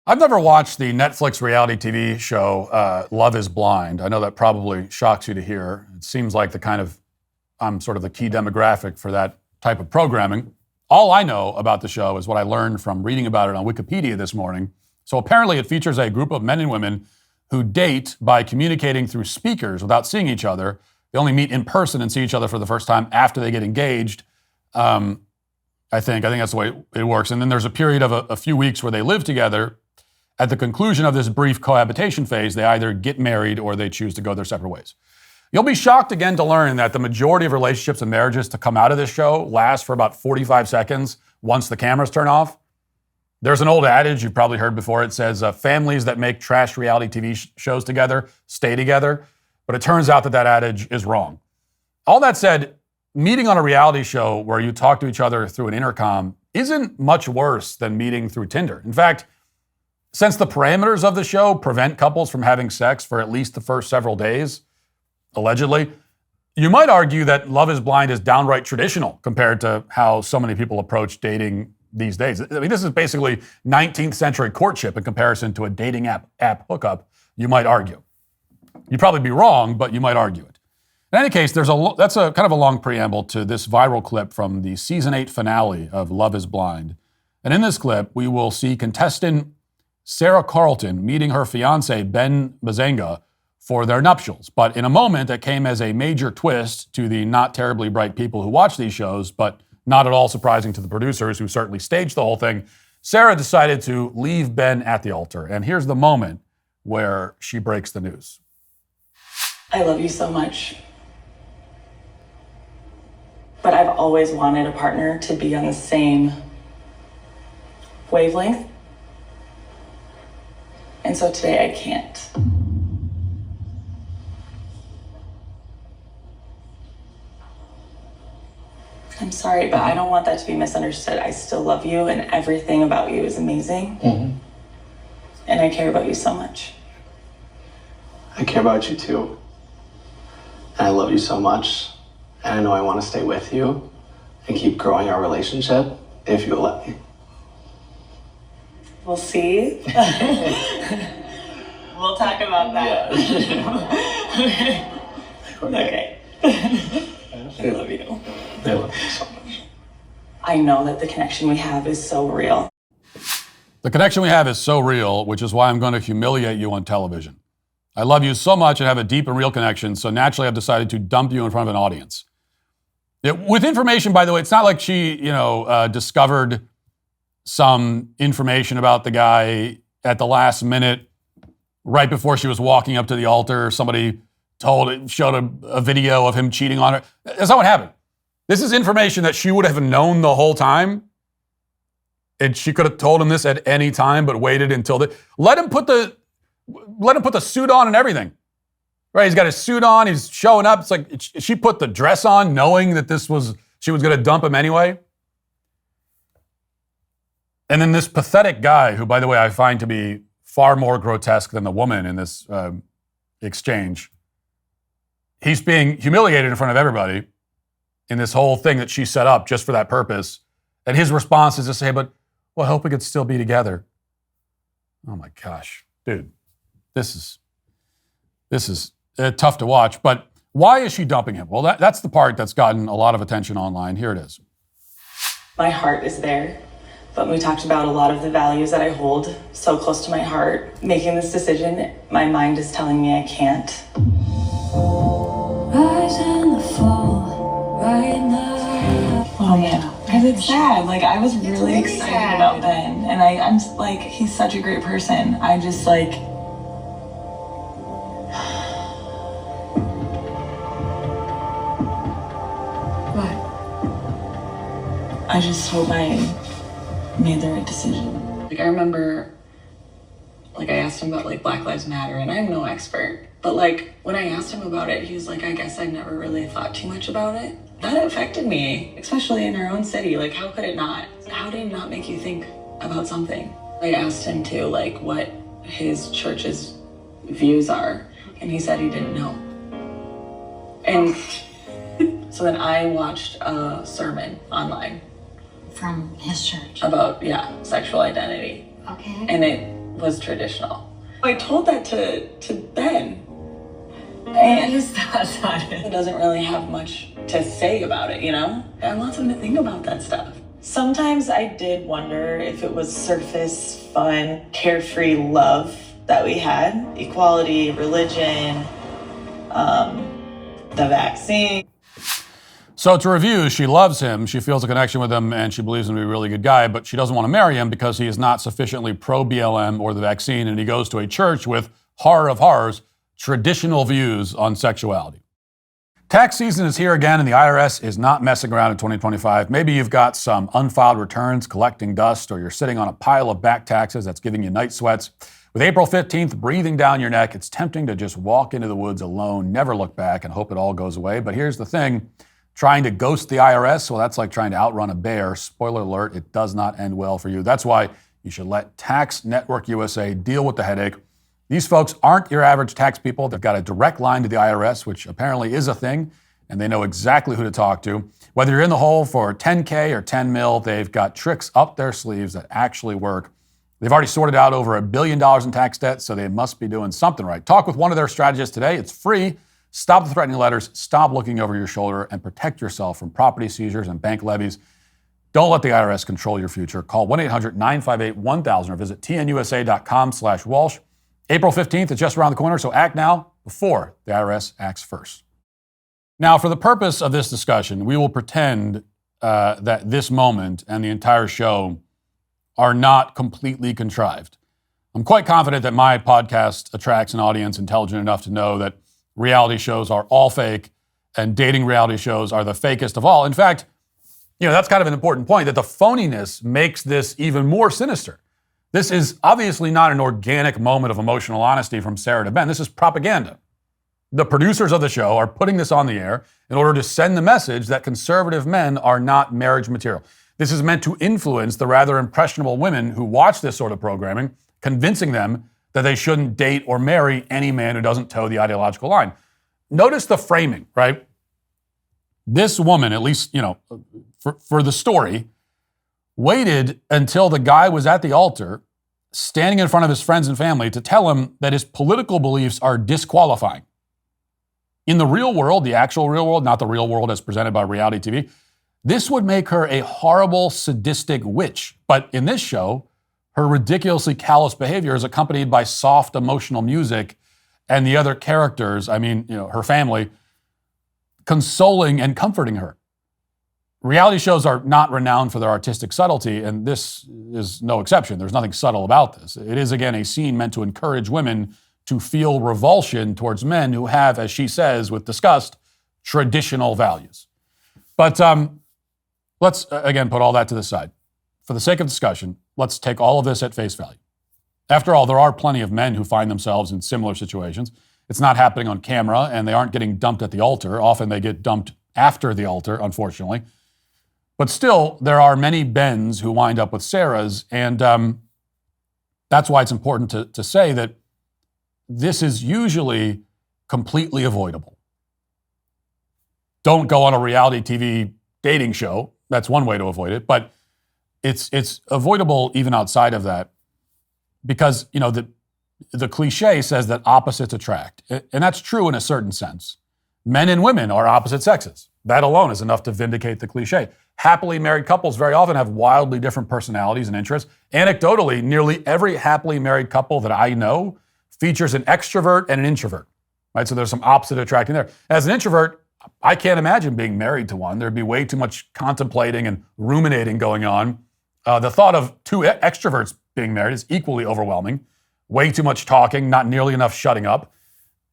I've never watched the Netflix reality TV show Love is Blind. I know that probably shocks you to hear. It seems like I'm sort of the key demographic for that type of programming. All I know about the show is what I learned from reading about it on Wikipedia this morning. So apparently it features a group of men and women who date by communicating through speakers without seeing each other. They only meet in person and see each other for the first time after they get engaged. I think that's the way it works. And then there's a period of a few weeks where they live together. At the conclusion of this brief cohabitation phase, they either get married or they choose to go their separate ways. You'll be shocked again to learn that the majority of relationships and marriages to come out of this show last for about 45 seconds once the cameras turn off. There's an old adage you've probably heard before. It says, families that make trash reality TV shows together stay together. But it turns out that adage is wrong. All that said, meeting on a reality show where you talk to each other through an intercom isn't much worse than meeting through Tinder. In fact, since the parameters of the show prevent couples from having sex for at least the first several days, allegedly, you might argue that Love is Blind is downright traditional compared to how so many people approach dating these days. I mean, this is basically 19th century courtship in comparison to a dating app hookup, you might argue. You'd probably be wrong, but you might argue it. In any case, that's a kind of a long preamble to this viral clip from the season 8 finale of Love is Blind. And in this clip, we will see contestant Sarah Carlton meeting her fiancé, Ben Bazenga, for their nuptials. But in a moment that came as a major twist to the not terribly bright people who watch these shows, but not at all surprising to the producers who certainly staged the whole thing, Sarah decided to leave Ben at the altar. And here's the moment where she breaks the news. I love you so much. But I've always wanted a partner to be on the same wavelength. And so today I can't. I'm sorry, but I don't want that to be misunderstood. I still love you and everything about you is amazing. Mm-hmm. And I care about you so much. I care about you too. And I love you so much. And I know I want to stay with you and keep growing our relationship if you'll let me. We'll see. We'll talk about that. Yeah. Okay. I love you. I love you so much. I know that the connection we have is so real. The connection we have is so real, which is why I'm going to humiliate you on television. I love you so much and have a deep and real connection, so naturally I've decided to dump you in front of an audience. With information, by the way, it's not like she, discovered some information about the guy at the last minute, right before she was walking up to the altar. Somebody showed a video of him cheating on her. That's not what happened. This is information that she would have known the whole time. And she could have told him this at any time, but waited until let him put the suit on and everything. Right? He's got his suit on. He's showing up. It's like she put the dress on, knowing that she was going to dump him anyway. And then this pathetic guy, who, by the way, I find to be far more grotesque than the woman in this exchange. He's being humiliated in front of everybody in this whole thing that she set up just for that purpose. And his response is to say, well, I hope we could still be together. Oh my gosh, dude, this is tough to watch. But why is she dumping him? Well, that's the part that's gotten a lot of attention online. Here it is. My heart is there, but we talked about a lot of the values that I hold so close to my heart. Making this decision, my mind is telling me I can't. Rise and fall right now. Oh man, because it's sad. Like, I was really excited about Ben, and I'm like, he's such a great person. I just like. What? I just hope I made the right decision. Like, I remember, like, I asked him about, like, Black Lives Matter, and I'm no expert. But, like, when I asked him about it, he was like, I guess I never really thought too much about it. That affected me, especially in our own city. Like, how could it not? How did it not make you think about something? I asked him, too, like, what his church's views are, and he said he didn't know. And so then I watched a sermon online. From his church? About, sexual identity. Okay. And it was traditional. I told that to Ben. And his thoughts on it. He doesn't really have much to say about it, you know? I want him to think about that stuff. Sometimes I did wonder if it was surface, fun, carefree love that we had. Equality, religion, the vaccine. So to review, she loves him, she feels a connection with him, and she believes him to be a really good guy, but she doesn't want to marry him because he is not sufficiently pro-BLM or the vaccine, and he goes to a church with, horror of horrors, traditional views on sexuality. Tax season is here again, and the IRS is not messing around in 2025. Maybe you've got some unfiled returns collecting dust, or you're sitting on a pile of back taxes that's giving you night sweats. With April 15th breathing down your neck, it's tempting to just walk into the woods alone, never look back, and hope it all goes away. But here's the thing. Trying to ghost the IRS, well, that's like trying to outrun a bear. Spoiler alert, it does not end well for you. That's why you should let Tax Network USA deal with the headache. These folks aren't your average tax people. They've got a direct line to the IRS, which apparently is a thing, and they know exactly who to talk to. Whether you're in the hole for 10K or 10 mil, they've got tricks up their sleeves that actually work. They've already sorted out over $1 billion in tax debt, so they must be doing something right. Talk with one of their strategists today. It's free. Stop the threatening letters, stop looking over your shoulder, and protect yourself from property seizures and bank levies. Don't let the IRS control your future. Call 1-800-958-1000 or visit tnusa.com/Walsh. April 15th is just around the corner, so act now before the IRS acts first. Now, for the purpose of this discussion, we will pretend that this moment and the entire show are not completely contrived. I'm quite confident that my podcast attracts an audience intelligent enough to know that reality shows are all fake and dating reality shows are the fakest of all. In fact, that's kind of an important point, that the phoniness makes this even more sinister. This is obviously not an organic moment of emotional honesty from Sarah to Ben. This is propaganda. The producers of the show are putting this on the air in order to send the message that conservative men are not marriage material. This is meant to influence the rather impressionable women who watch this sort of programming, convincing them that they shouldn't date or marry any man who doesn't toe the ideological line. Notice the framing, right? This woman, at least, for the story, waited until the guy was at the altar, standing in front of his friends and family, to tell him that his political beliefs are disqualifying. In the real world, the actual real world, not the real world as presented by reality TV, this would make her a horrible, sadistic witch. But in this show, her ridiculously callous behavior is accompanied by soft, emotional music, and the other characters, her family, consoling and comforting her. Reality shows are not renowned for their artistic subtlety, and this is no exception. There's nothing subtle about this. It is, again, a scene meant to encourage women to feel revulsion towards men who have, as she says with disgust, traditional values. But let's, again, put all that to the side. For the sake of discussion, let's take all of this at face value. After all, there are plenty of men who find themselves in similar situations. It's not happening on camera, and they aren't getting dumped at the altar. Often they get dumped after the altar, unfortunately. But still, there are many Bens who wind up with Sarahs, and that's why it's important to say that this is usually completely avoidable. Don't go on a reality TV dating show. That's one way to avoid it, but it's avoidable even outside of that because, the cliche says that opposites attract, and that's true in a certain sense. Men and women are opposite sexes. That alone is enough to vindicate the cliche. Happily married couples very often have wildly different personalities and interests. Anecdotally, nearly every happily married couple that I know features an extrovert and an introvert, right? So there's some opposite attracting there. As an introvert, I can't imagine being married to one. There'd be way too much contemplating and ruminating going on. The thought of two extroverts being married is equally overwhelming. Way too much talking, not nearly enough shutting up.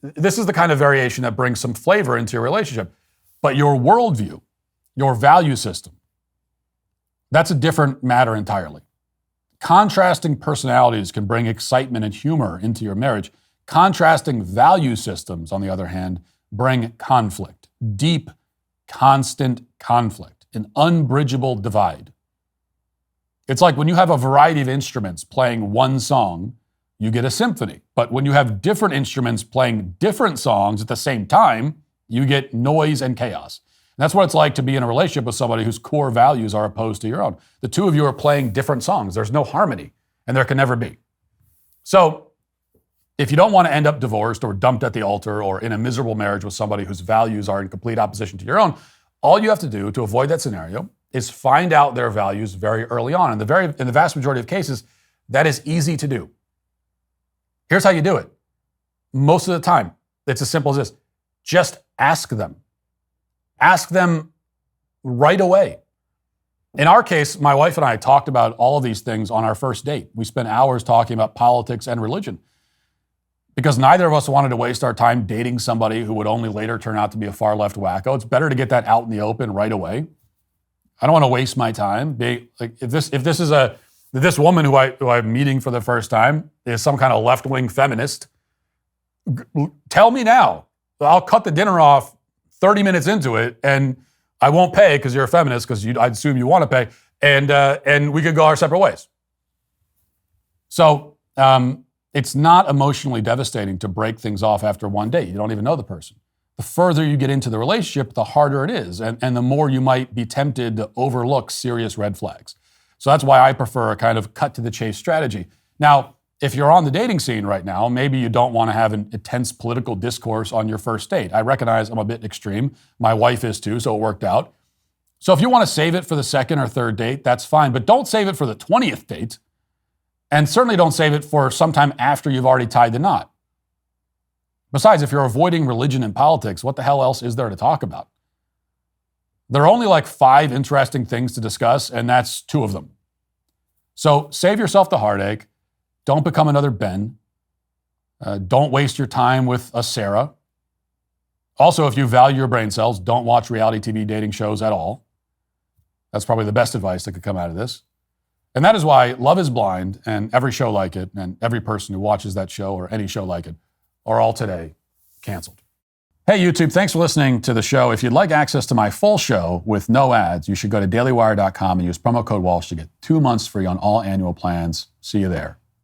This is the kind of variation that brings some flavor into your relationship. But your worldview, your value system, that's a different matter entirely. Contrasting personalities can bring excitement and humor into your marriage. Contrasting value systems, on the other hand, bring conflict, deep, constant conflict, an unbridgeable divide. It's like when you have a variety of instruments playing one song, you get a symphony. But when you have different instruments playing different songs at the same time, you get noise and chaos. And that's what it's like to be in a relationship with somebody whose core values are opposed to your own. The two of you are playing different songs. There's no harmony, and there can never be. So if you don't want to end up divorced or dumped at the altar or in a miserable marriage with somebody whose values are in complete opposition to your own, all you have to do to avoid that scenario is find out their values very early on. In the vast majority of cases, that is easy to do. Here's how you do it. Most of the time, it's as simple as this. Just ask them. Ask them right away. In our case, my wife and I talked about all of these things on our first date. We spent hours talking about politics and religion because neither of us wanted to waste our time dating somebody who would only later turn out to be a far-left wacko. It's better to get that out in the open right away. I don't want to waste my time. If this woman who I'm meeting for the first time is some kind of left-wing feminist, tell me now. I'll cut the dinner off 30 minutes into it, and I won't pay because you're a feminist, because I'd assume you want to pay, and we could go our separate ways. So it's not emotionally devastating to break things off after one date. You don't even know the person. The further you get into the relationship, the harder it is, and the more you might be tempted to overlook serious red flags. So that's why I prefer a kind of cut-to-the-chase strategy. Now, if you're on the dating scene right now, maybe you don't want to have an intense political discourse on your first date. I recognize I'm a bit extreme. My wife is too, so it worked out. So if you want to save it for the second or third date, that's fine. But don't save it for the 20th date. And certainly don't save it for sometime after you've already tied the knot. Besides, if you're avoiding religion and politics, what the hell else is there to talk about? There are only like 5 interesting things to discuss, and that's 2 of them. So save yourself the heartache. Don't become another Ben. Don't waste your time with a Sarah. Also, if you value your brain cells, don't watch reality TV dating shows at all. That's probably the best advice that could come out of this. And that is why Love is Blind and every show like it and every person who watches that show or any show like it are all today canceled. Hey, YouTube, thanks for listening to the show. If you'd like access to my full show with no ads, you should go to dailywire.com and use promo code Walsh to get 2 months free on all annual plans. See you there.